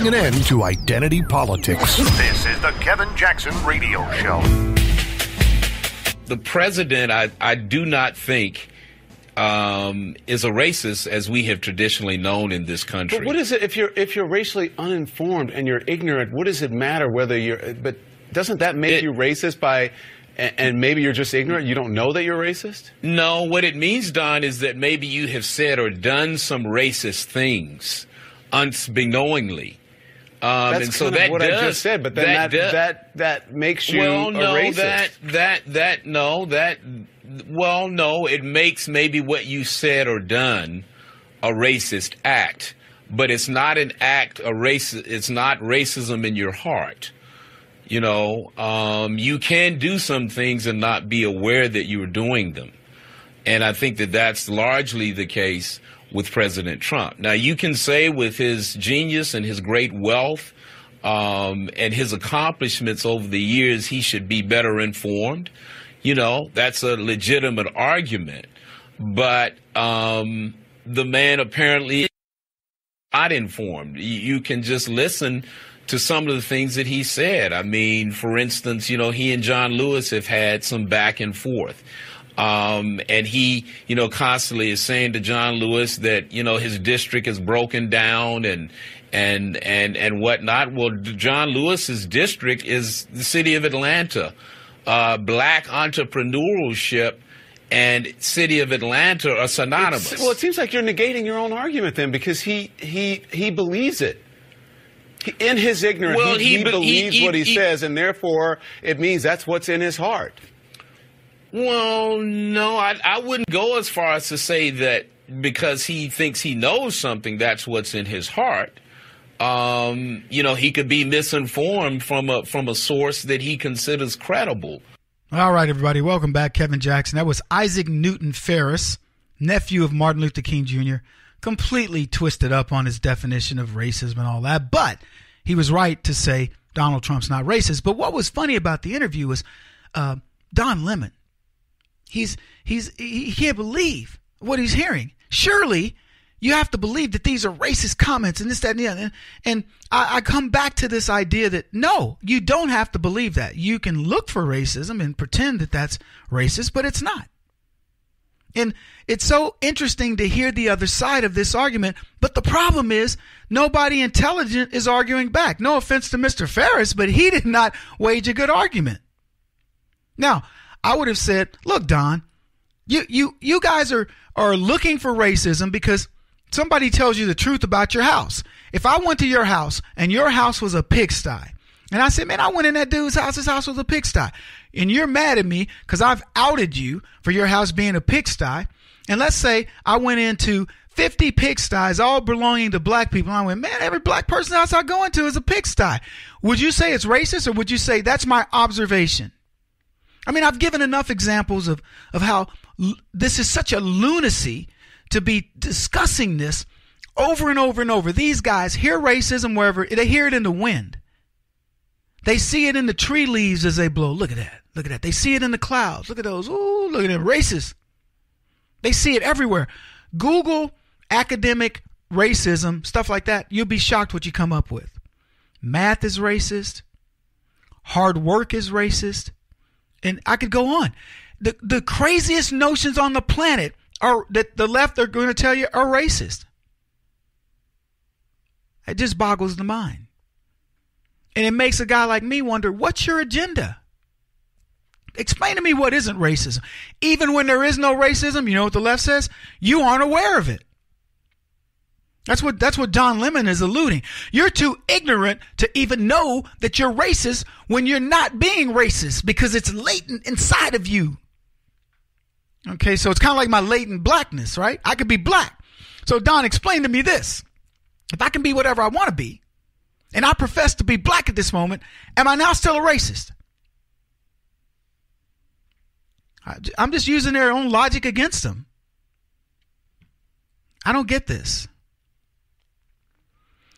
putting an end to identity politics. This is the Kevin Jackson Radio Show. The president, I do not think, is a racist as we have traditionally known in this country. But what is it if you're racially uninformed and you're ignorant? What does it matter whether you're? But doesn't that make you racist by? And maybe you're just ignorant? You don't know that you're racist? No, what it means, Don, is that maybe you have said or done some racist things unknowingly. That's and so kind of that what does, I just said, but then that makes you a racist. No, it makes maybe what you said or done a racist act, but it's not an act it's not racism in your heart. You know, you can do some things and not be aware that you are doing them. And I think that that's largely the case with President Trump. Now, you can say with his genius and his great wealth and his accomplishments over the years, he should be better informed. You know, that's a legitimate argument. But the man apparently is not informed. You can just listen to some of the things that he said. I mean, for instance, you know, he and John Lewis have had some back and forth. And he, you know, constantly is saying to John Lewis that, you know, his district is broken down and whatnot. Well, John Lewis's district is the city of Atlanta. Black entrepreneurship and city of Atlanta are synonymous. Well, it seems like you're negating your own argument then, because he believes it. In his ignorance, well, he believes what he says, and therefore it means that's what's in his heart. Well, no, I wouldn't go as far as to say that because he thinks he knows something, that's what's in his heart. You know, he could be misinformed from a source that he considers credible. All right, everybody, welcome back. Kevin Jackson. That was Isaac Newton Ferris, nephew of Martin Luther King Jr., completely twisted up on his definition of racism and all that. But he was right to say Donald Trump's not racist. But what was funny about the interview was Don Lemon. He can't believe what he's hearing. Surely you have to believe that these are racist comments and this, that, and the other. And I come back to this idea that, no, you don't have to believe that. You can look for racism and pretend that that's racist, but it's not. And it's so interesting to hear the other side of this argument. But the problem is nobody intelligent is arguing back. No offense to Mr. Ferris, but he did not wage a good argument. Now, I would have said, look, Don, you guys are looking for racism because somebody tells you the truth about your house. If I went to your house and your house was a pigsty, and I said, man, I went in that dude's house, his house was a pigsty, and you're mad at me because I've outed you for your house being a pigsty, and let's say I went into 50 pigsties, all belonging to black people, and I went, man, every black person's house I go into is a pigsty. Would you say it's racist, or would you say that's my observation? I mean, I've given enough examples of how this is such a lunacy to be discussing this over and over and over. These guys hear racism wherever, they hear it in the wind. They see it in the tree leaves as they blow. Look at that. Look at that. They see it in the clouds. Look at those. Ooh, look at them. Racist. They see it everywhere. Google academic racism, stuff like that. You'll be shocked what you come up with. Math is racist. Hard work is racist. And I could go on. The craziest notions on the planet are that the left are going to tell you are racist. It just boggles the mind. And it makes a guy like me wonder, what's your agenda? Explain to me what isn't racism. Even when there is no racism, you know what the left says? You aren't aware of it. That's what Don Lemon is alluding. You're too ignorant to even know that you're racist when you're not being racist because it's latent inside of you. Okay, so it's kind of like my latent blackness, right? I could be black. So Don, explain to me this. If I can be whatever I want to be, and I profess to be black at this moment, am I now still a racist? I'm just using their own logic against them. I don't get this.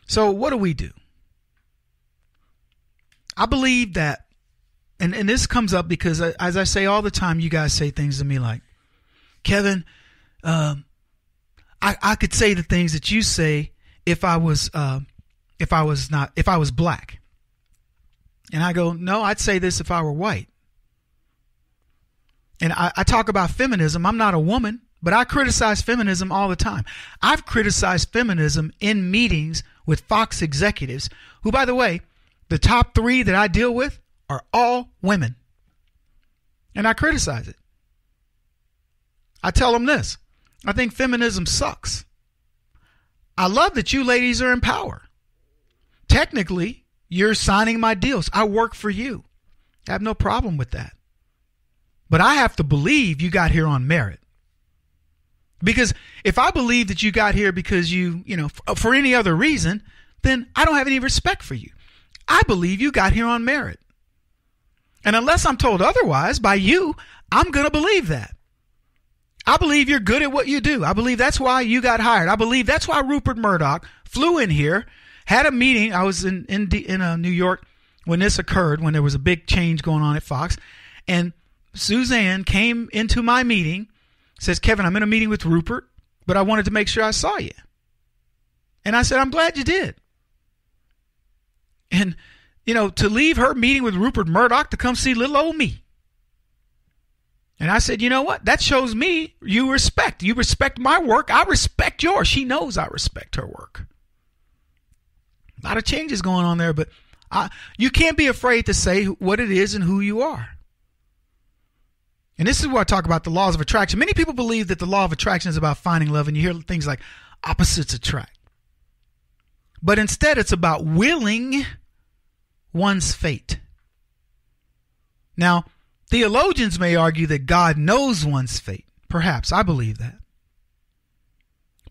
So what do? I believe that, and this comes up because, as I say all the time, you guys say things to me like, Kevin, I could say the things that you say if I was if I was black. And I go, no, I'd say this if I were white. And I talk about feminism. I'm not a woman, but I criticize feminism all the time. I've criticized feminism in meetings with Fox executives who, by the way, the top 3 that I deal with are all women. And I criticize it. I tell them this. I think feminism sucks. I love that you ladies are in power. Technically, you're signing my deals. I work for you. I have no problem with that. But I have to believe you got here on merit. Because if I believe that you got here because for any other reason, then I don't have any respect for you. I believe you got here on merit. And unless I'm told otherwise by you, I'm going to believe that. I believe you're good at what you do. I believe that's why you got hired. I believe that's why Rupert Murdoch flew in here, had a meeting. I was in New York when this occurred, when there was a big change going on at Fox. And Suzanne came into my meeting, says, Kevin, I'm in a meeting with Rupert, but I wanted to make sure I saw you. And I said, I'm glad you did. And, to leave her meeting with Rupert Murdoch to come see little old me. And I said, you know what? That shows me you respect. You respect my work. I respect yours. She knows I respect her work. A lot of changes going on there, but you can't be afraid to say what it is and who you are. And this is where I talk about the laws of attraction. Many people believe that the law of attraction is about finding love, and you hear things like opposites attract. But instead, it's about willing one's fate. Now, theologians may argue that God knows one's fate. Perhaps. I believe that.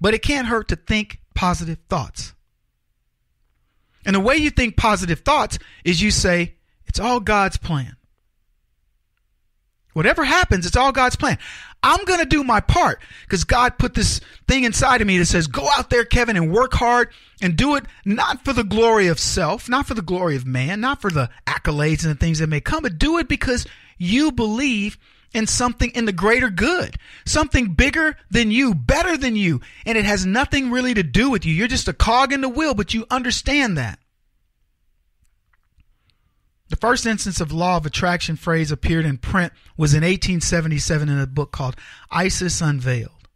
But it can't hurt to think positive thoughts. And the way you think positive thoughts is you say, it's all God's plan. Whatever happens, it's all God's plan. I'm going to do my part because God put this thing inside of me that says, go out there, Kevin, and work hard and do it not for the glory of self, not for the glory of man, not for the accolades and the things that may come, but do it because you believe in something, in the greater good, something bigger than you, better than you. And it has nothing really to do with you. You're just a cog in the wheel, but you understand that. The first instance of law of attraction phrase appeared in print was in 1877 in a book called Isis Unveiled.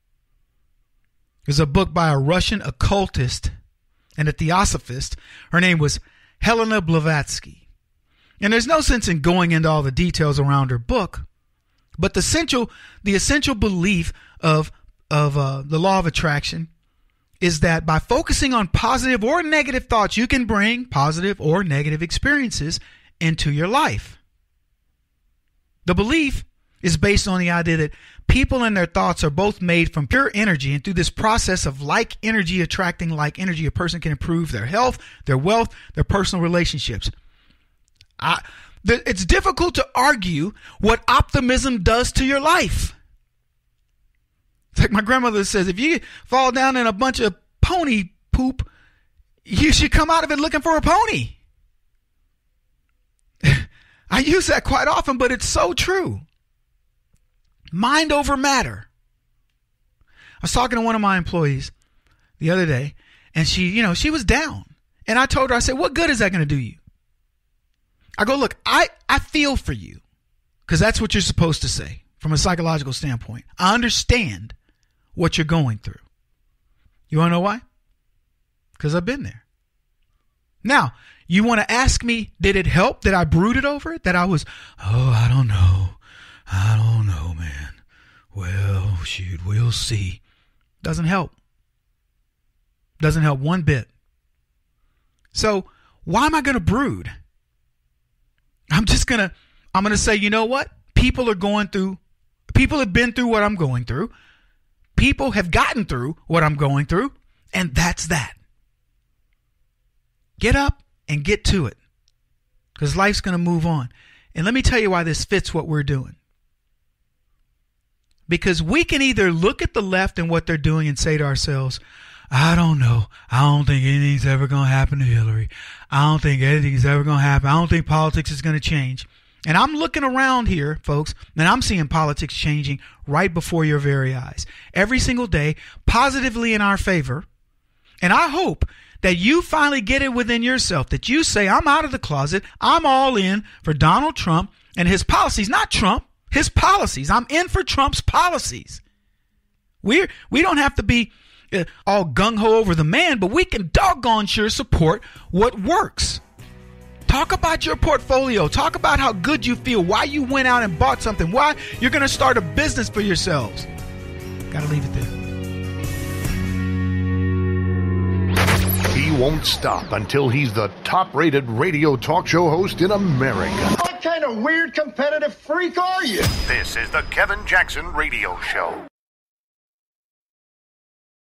It was a book by a Russian occultist and a theosophist. Her name was Helena Blavatsky. And there's no sense in going into all the details around her book, but the essential belief of the law of attraction is that by focusing on positive or negative thoughts, you can bring positive or negative experiences into your life. The belief is based on the idea that people and their thoughts are both made from pure energy, and through this process of like energy attracting like energy, a person can improve their health, their wealth, their personal relationships. It's difficult to argue what optimism does to your life. It's like my grandmother says, if you fall down in a bunch of pony poop, you should come out of it looking for a pony. I use that quite often, but it's so true. Mind over matter. I was talking to one of my employees the other day, and she was down. And I told her, I said, what good is that going to do you? I go, look, I feel for you, because that's what you're supposed to say from a psychological standpoint. I understand what you're going through. You want to know why? Because I've been there. Now, you want to ask me, did it help that I brooded over it? That I was, I don't know, man. Well, shoot, we'll see. Doesn't help. Doesn't help one bit. So why am I going to brood? I'm going to say, you know what? People have been through what I'm going through. People have gotten through what I'm going through. And that's that. Get up and get to it, because life's going to move on. And let me tell you why this fits what we're doing. Because we can either look at the left and what they're doing and say to ourselves, I don't know. I don't think anything's ever going to happen to Hillary. I don't think anything's ever going to happen. I don't think politics is going to change. And I'm looking around here, folks, and I'm seeing politics changing right before your very eyes. Every single day, positively in our favor. And I hope that you finally get it within yourself, that you say, I'm out of the closet. I'm all in for Donald Trump and his policies, not Trump, his policies. I'm in for Trump's policies. We don't have to be all gung-ho over the man, but we can doggone sure support what works. Talk about your portfolio. Talk about how good you feel, why you went out and bought something, why you're going to start a business for yourselves. Got to leave it there. He won't stop until he's the top-rated radio talk show host in America. What kind of weird competitive freak are you? This is the Kevin Jackson Radio Show.